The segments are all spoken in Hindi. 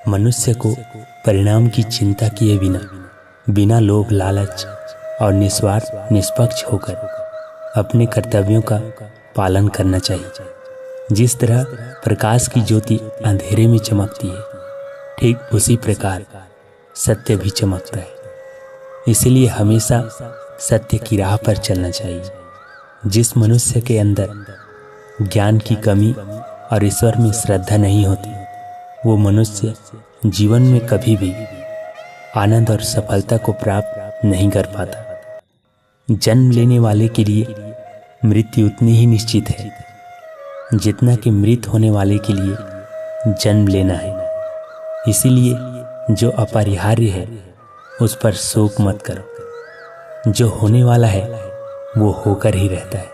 मनुष्य को परिणाम की चिंता किए बिना, बिना लोभ लालच और निस्वार्थ निष्पक्ष होकर अपने कर्तव्यों का पालन करना चाहिए। जिस तरह प्रकाश की ज्योति अंधेरे में चमकती है, ठीक उसी प्रकार सत्य भी चमकता है। इसलिए हमेशा सत्य की राह पर चलना चाहिए। जिस मनुष्य के अंदर ज्ञान की कमी और ईश्वर में श्रद्धा नहीं होती, वो मनुष्य जीवन में कभी भी आनंद और सफलता को प्राप्त नहीं कर पाता। जन्म लेने वाले के लिए मृत्यु उतनी ही निश्चित है जितना कि मृत होने वाले के लिए जन्म लेना है। इसीलिए जो अपरिहार्य है उस पर शोक मत करो। जो होने वाला है वो होकर ही रहता है,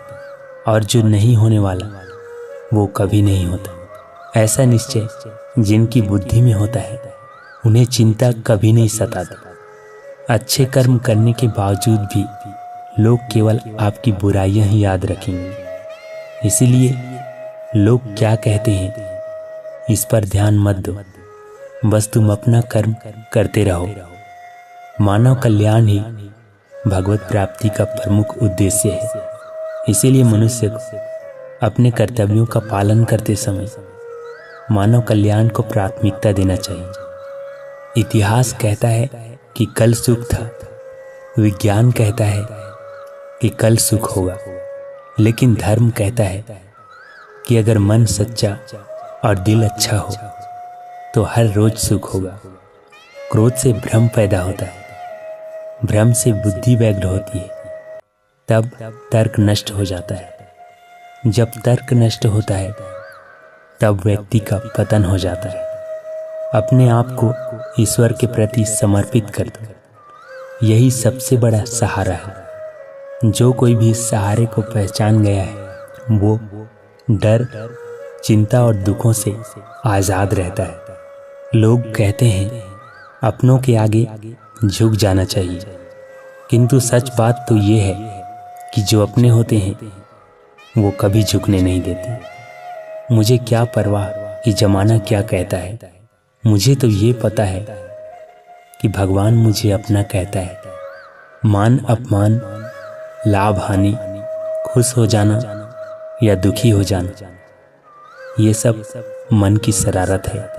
और जो नहीं होने वाला वो कभी नहीं होता। ऐसा निश्चय जिनकी बुद्धि में होता है उन्हें चिंता कभी नहीं सताती। अच्छे कर्म करने के बावजूद भी लोग केवल आपकी बुराइयां ही याद रखेंगे। इसीलिए लोग क्या कहते हैं इस पर ध्यान मत दो, बस तुम अपना कर्म करते रहो। मानव कल्याण ही भगवत प्राप्ति का प्रमुख उद्देश्य है। इसीलिए मनुष्य को अपने कर्तव्यों का पालन करते समय मानव कल्याण को प्राथमिकता देना चाहिए। इतिहास कहता है कि कल सुख था, विज्ञान कहता है कि कल सुख होगा, लेकिन धर्म कहता है कि अगर मन सच्चा और दिल अच्छा हो तो हर रोज सुख होगा। क्रोध से भ्रम पैदा होता है, भ्रम से बुद्धि व्यग्र होती है, तब तर्क नष्ट हो जाता है। जब तर्क नष्ट होता है तब व्यक्ति का पतन हो जाता है। अपने आप को ईश्वर के प्रति समर्पित कर दो, यही सबसे बड़ा सहारा है। जो कोई भी इस सहारे को पहचान गया है वो डर, चिंता और दुखों से आज़ाद रहता है। लोग कहते हैं अपनों के आगे झुक जाना चाहिए, किंतु सच बात तो ये है कि जो अपने होते हैं वो कभी झुकने नहीं देते। मुझे क्या परवाह कि जमाना क्या कहता है, मुझे तो ये पता है कि भगवान मुझे अपना कहता है। मान अपमान, लाभ हानि, खुश हो जाना या दुखी हो जाना, ये सब मन की शरारत है।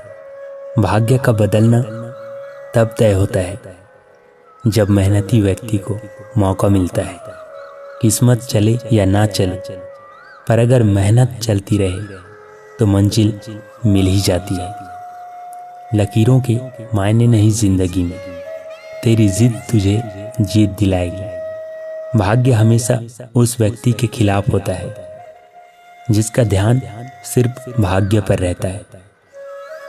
भाग्य का बदलना तब तय होता है जब मेहनती व्यक्ति को मौका मिलता है। किस्मत चले या ना चले, पर अगर मेहनत चलती रहे तो मंजिल मिल ही जाती है। लकीरों के मायने नहीं जिंदगी में, तेरी जिद तुझे जीत दिलाएगी। भाग्य हमेशा उस व्यक्ति के खिलाफ होता है जिसका ध्यान सिर्फ भाग्य पर रहता है,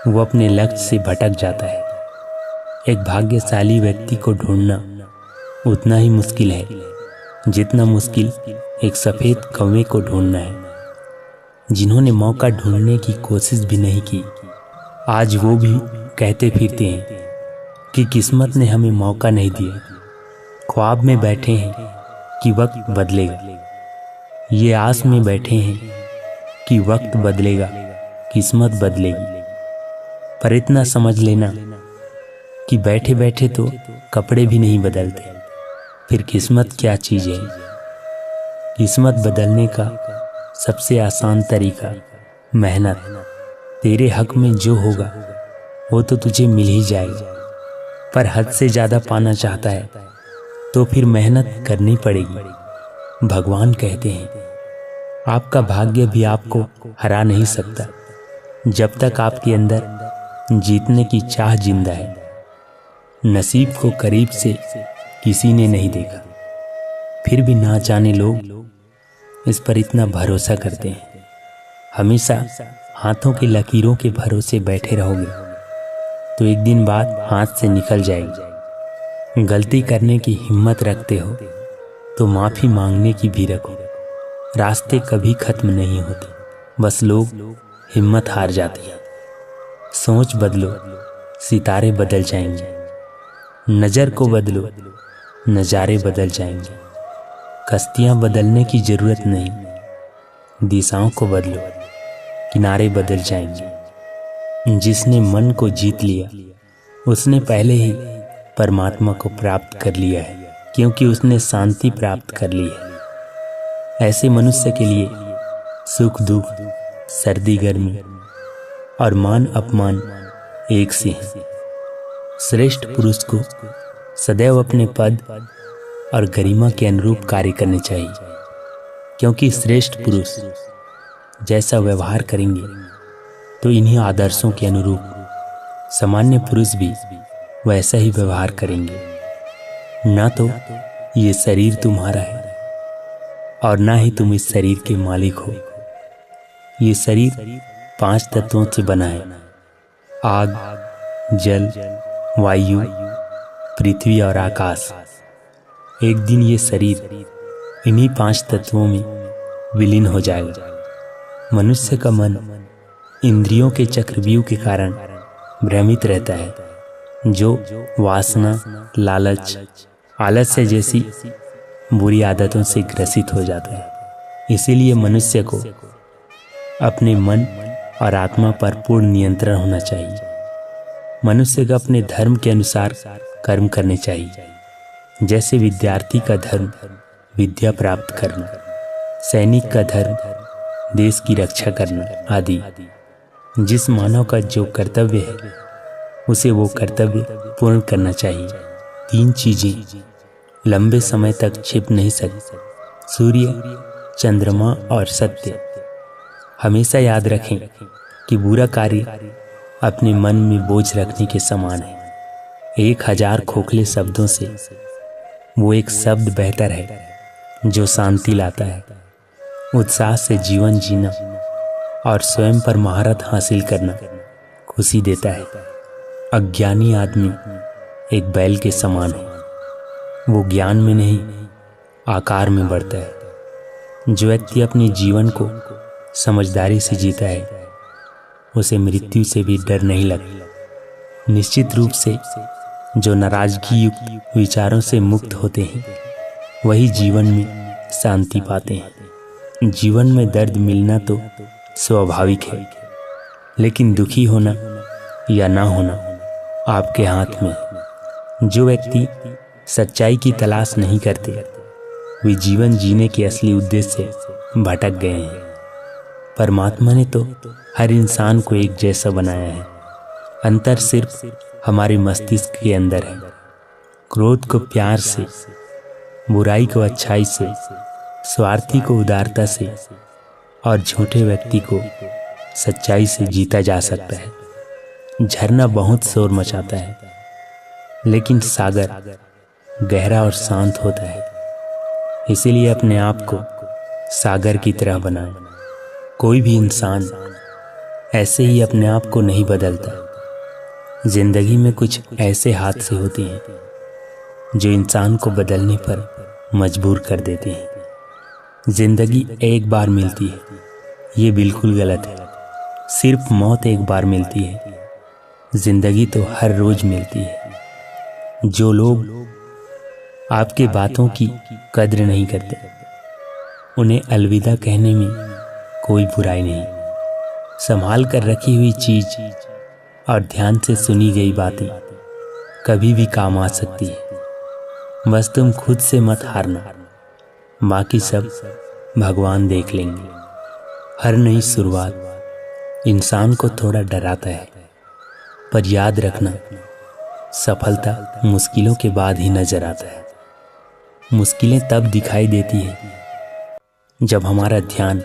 वो अपने लक्ष्य से भटक जाता है। एक भाग्यशाली व्यक्ति को ढूंढना उतना ही मुश्किल है जितना मुश्किल एक सफेद कौवे को ढूंढना है। जिन्होंने मौका ढूंढने की कोशिश भी नहीं की, आज वो भी कहते फिरते हैं कि किस्मत ने हमें मौका नहीं दिया। ख्वाब में बैठे हैं कि वक्त बदलेगा, ये आस में बैठे हैं कि वक्त बदलेगा, किस्मत बदलेगी। पर इतना समझ लेना कि बैठे बैठे तो कपड़े भी नहीं बदलते, फिर किस्मत क्या चीज़ है। किस्मत बदलने का सबसे आसान तरीका मेहनत। तेरे हक में जो होगा वो तो तुझे मिल ही जाएगा, पर हद से ज़्यादा पाना चाहता है तो फिर मेहनत करनी पड़ेगी। भगवान कहते हैं आपका भाग्य भी आपको हरा नहीं सकता जब तक आपके अंदर जीतने की चाह जिंदा है। नसीब को करीब से किसी ने नहीं देखा, फिर भी ना जाने लोग इस पर इतना भरोसा करते हैं। हमेशा हाथों की लकीरों के भरोसे बैठे रहोगे तो एक दिन बाद हाथ से निकल जाएगी। गलती करने की हिम्मत रखते हो तो माफ़ी मांगने की भी रखो। रास्ते कभी खत्म नहीं होते, बस लोग हिम्मत हार जाते हैं। सोच बदलो, सितारे बदल जाएंगे। नज़र को बदलो, नज़ारे बदल जाएंगे। कश्तियाँ बदलने की ज़रूरत नहीं, दिशाओं को बदलो, किनारे बदल जाएंगे। जिसने मन को जीत लिया उसने पहले ही परमात्मा को प्राप्त कर लिया है, क्योंकि उसने शांति प्राप्त कर ली है। ऐसे मनुष्य के लिए सुख दुख, सर्दी गर्मी और मान अपमान एक से हैं। श्रेष्ठ पुरुष को सदैव अपने पद और गरिमा के अनुरूप कार्य करने चाहिए, क्योंकि श्रेष्ठ पुरुष जैसा व्यवहार करेंगे तो इन्हीं आदर्शों के अनुरूप सामान्य पुरुष भी वैसा ही व्यवहार करेंगे। ना तो ये शरीर तुम्हारा है और ना ही तुम इस शरीर के मालिक हो। ये शरीर 5 तत्वों से बना है: आग, जल, वायु, पृथ्वी और आकाश। एक दिन ये शरीर इन्हीं 5 तत्वों में विलीन हो जाएगा। मनुष्य का मन इंद्रियों के चक्रव्यूह के कारण भ्रमित रहता है, जो वासना, लालच, आलस्य जैसी बुरी आदतों से ग्रसित हो जाता है। इसीलिए मनुष्य को अपने मन और आत्मा पर पूर्ण नियंत्रण होना चाहिए। मनुष्य को अपने धर्म के अनुसार कर्म करने चाहिए, जैसे विद्यार्थी का धर्म विद्या प्राप्त करना, सैनिक का धर्म देश की रक्षा करना आदि। जिस मानव का जो कर्तव्य है उसे वो कर्तव्य पूर्ण करना चाहिए। 3 चीजें लंबे समय तक छिप नहीं सकती: सूर्य, चंद्रमा और सत्य। हमेशा याद रखें कि बुरा कार्य अपने मन में बोझ रखने के समान है। 1000 खोखले शब्दों से वो एक शब्द बेहतर है जो शांति लाता है, उत्साह से जीवन जीना और स्वयं पर महारत हासिल करना खुशी देता है। अज्ञानी आदमी एक बैल के समान है, वो ज्ञान में नहीं आकार में बढ़ता है। जो व्यक्ति अपने जीवन को समझदारी से जीता है उसे मृत्यु से भी डर नहीं लगता। निश्चित रूप से जो नाराजगी युक्त विचारों से मुक्त होते हैं वही जीवन में शांति पाते हैं। जीवन में दर्द मिलना तो स्वाभाविक है, लेकिन दुखी होना या ना होना आपके हाथ में है। जो व्यक्ति सच्चाई की तलाश नहीं करते वे जीवन जीने के असली उद्देश्य से भटक गए हैं। परमात्मा ने तो हर इंसान को एक जैसा बनाया है, अंतर सिर्फ हमारे मस्तिष्क के अंदर है। क्रोध को प्यार से, बुराई को अच्छाई से, स्वार्थी को उदारता से और झूठे व्यक्ति को सच्चाई से जीता जा सकता है। झरना बहुत शोर मचाता है, लेकिन सागर गहरा और शांत होता है। इसीलिए अपने आप को सागर की तरह बनाएं। कोई भी इंसान ऐसे ही अपने आप को नहीं बदलता। जिंदगी में कुछ ऐसे हादसे होते हैं जो इंसान को बदलने पर मजबूर कर देते हैं। जिंदगी एक बार मिलती है, ये बिल्कुल गलत है। सिर्फ मौत एक बार मिलती है, जिंदगी तो हर रोज मिलती है। जो लोग आपके बातों की कद्र नहीं करते उन्हें अलविदा कहने में कोई बुराई नहीं। संभाल कर रखी हुई चीज और ध्यान से सुनी गई बातें कभी भी काम आ सकती है। बस तुम खुद से मत हारना, बाकी सब भगवान देख लेंगे। हर नई शुरुआत इंसान को थोड़ा डराता है, पर याद रखना सफलता मुश्किलों के बाद ही नजर आता है। मुश्किलें तब दिखाई देती है जब हमारा ध्यान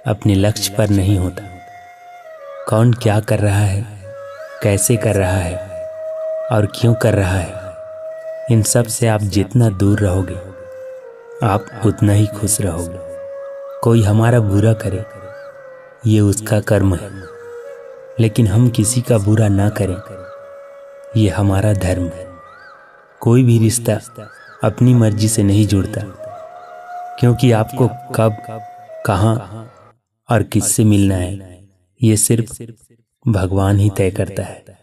अपने लक्ष्य पर नहीं होता। कौन क्या कर रहा है, कैसे कर रहा है और क्यों कर रहा है, इन सब से आप जितना दूर रहोगे आप उतना ही खुश रहोगे। कोई हमारा बुरा करे ये उसका कर्म है, लेकिन हम किसी का बुरा ना करें ये हमारा धर्म है। कोई भी रिश्ता अपनी मर्जी से नहीं जुड़ता, क्योंकि आपको कब, कहाँ और किससे मिलना है ये सिर्फ भगवान ही तय करता है।